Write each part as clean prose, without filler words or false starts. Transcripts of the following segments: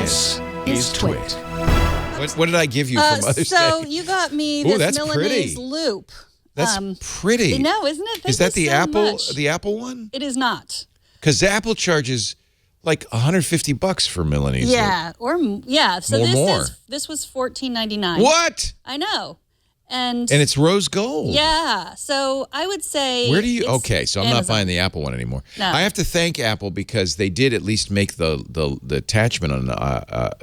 This is Twit. What did I give you for Mother's Day? So you got me this Milanese pretty. loop. That's pretty. No, isn't it? Thank Is that you the so Apple? much. The Apple one? It is not. Because Apple charges like $150 for Milanese loop. Yeah, So More. this was $14.99. What? I know, and it's rose gold. yeah. So I would say Where do you? it's Okay, so I'm not Amazon. buying the Apple one anymore. No. I have to thank Apple because they did at least make the attachment on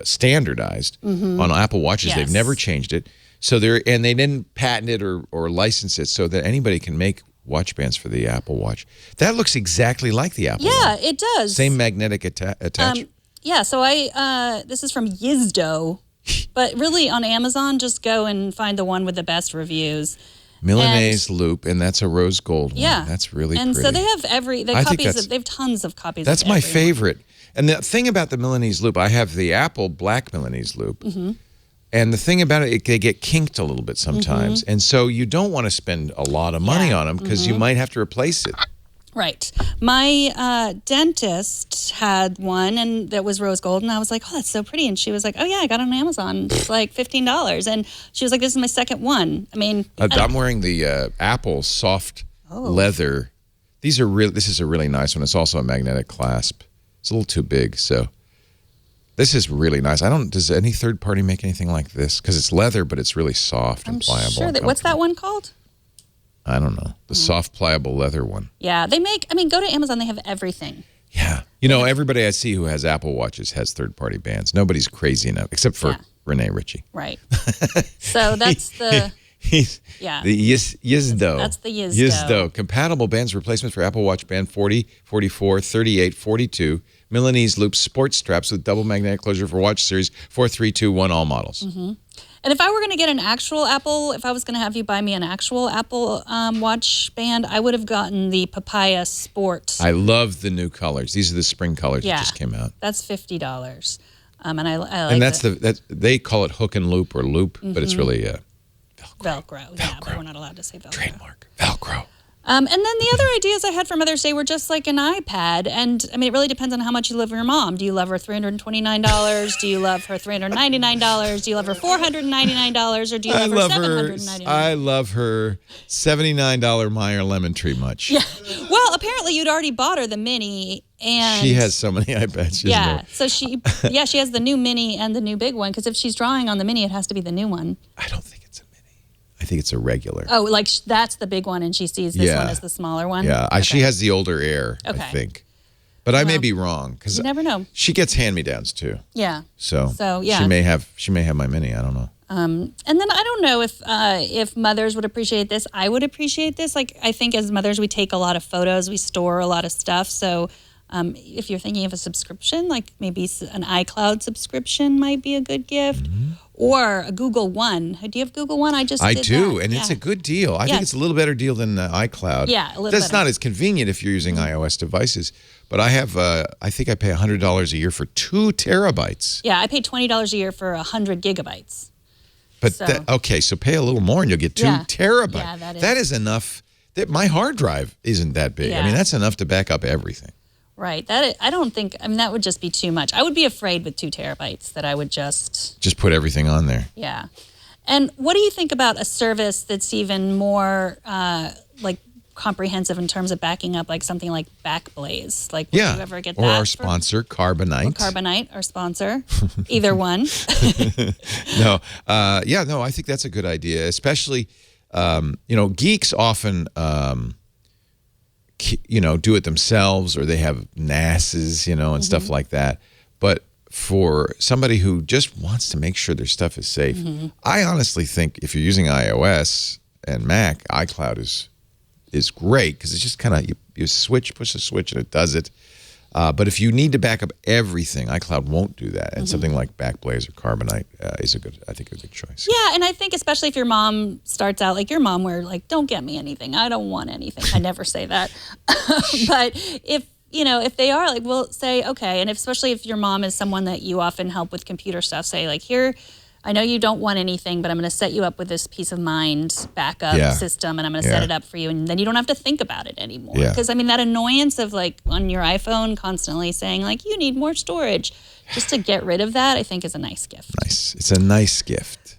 standardized on Apple Watches. Yes. They've never changed it. So they didn't patent it or license it so that anybody can make watch bands for the Apple Watch. That looks exactly like the Apple Yeah, one. it does. Same magnetic attachment. Yeah. So this is from Yizdo, but really on Amazon, just go and find the one with the best reviews. Milanese loop, and that's a rose gold one. Yeah, That's really and pretty. so they have they have tons of copies. That's of my every one. favorite. And the thing about the Milanese loop, I have the Apple black Milanese loop. And the thing about it, they get kinked a little bit sometimes. And so you don't want to spend a lot of money on them because you might have to replace it. Right. My dentist had one, and that was rose gold, and I was like, oh, that's so pretty. And she was like, oh, yeah, I got it on Amazon. It's like $15. And she was like, this is my second one. I mean, I'm wearing the Apple soft leather. This is a really nice one. It's also a magnetic clasp. It's a little too big, so this is really nice. Does any third party make anything like this? Because it's leather, but it's really soft and pliable. Sure and what's that comfortable. one called? I don't know. The soft, pliable leather one. Yeah, go to Amazon. They have everything. Yeah. Everybody I see who has Apple Watches has third-party bands. Nobody's crazy enough, except for Renee Ritchie. Right. So that's the... He's the Yizdo. That's the Yizdo. Compatible bands replacement for Apple Watch Band 40, 44, 38, 42. Milanese loop sports straps with double magnetic closure for Watch Series 4321, all models. And if I were going to get an actual Apple, if I was going to have you buy me an actual Apple Watch band, I would have gotten the Papaya Sport. I love the new colors. These are the spring colors that just came out. That's $50. And I like and that's they call it hook and loop or loop, but it's really Velcro. Yeah, but we're not allowed to say Velcro. Trademark. Velcro. And then the other ideas I had for Mother's Day were just like an iPad. And I mean, it really depends on how much you love your mom. Do you love her $329? Do you love her $399? Do you love her $499? Or do you love her $799? I love her $79 Meyer lemon tree much. Yeah. Well, apparently you'd already bought her the mini. And she has so many iPads. So she has the new mini and the new big one. Because if she's drawing on the mini, it has to be the new one. I don't think it's a mini. I think it's a regular. Oh, like that's the big one, and she sees this one as the smaller one? Yeah, Okay. She has the older Air, I think. But I may be wrong because you never know. She gets hand-me-downs too. Yeah. So yeah, she may have my mini. I don't know. And then I don't know if mothers would appreciate this. I would appreciate this. Like I think as mothers, we take a lot of photos, we store a lot of stuff. So if you're thinking of a subscription, like maybe an iCloud subscription might be a good gift. Or a Google One. Do you have Google One? I do, and it's a good deal. I think it's a little better deal than iCloud. Yeah, a little That's better. not as convenient if you're using iOS devices. But I have, I think I pay $100 a year for 2 terabytes. Yeah, I pay $20 a year for 100 gigabytes. But so pay a little more and you'll get 2 terabytes. Yeah, that is enough. My hard drive isn't that big. Yeah. I mean, that's enough to back up everything. Right. That would just be too much. I would be afraid with 2 terabytes that I would just put everything on there. Yeah. And what do you think about a service that's even more like comprehensive in terms of backing up, like something like Backblaze? Like, would you ever get that? Or our sponsor, Carbonite. Carbonite, our sponsor. Either one. No. I think that's a good idea, especially, geeks often do it themselves, or they have NASs, and stuff like that. But for somebody who just wants to make sure their stuff is safe, I honestly think if you're using iOS and Mac, iCloud is great because it's just kind of you push the switch, and it does it. But if you need to back up everything, iCloud won't do that. And something like Backblaze or Carbonite is a good choice. Yeah, and I think especially if your mom starts out like your mom, where like, don't get me anything, I don't want anything. I never say that. But if they are like, we'll say, okay, and especially if your mom is someone that you often help with computer stuff, say like, here, I know you don't want anything, but I'm going to set you up with this peace of mind backup system, and I'm going to set it up for you, and then you don't have to think about it anymore. Because I mean, that annoyance of like on your iPhone constantly saying like you need more storage, just to get rid of that, I think is a nice gift. Nice. It's a nice gift.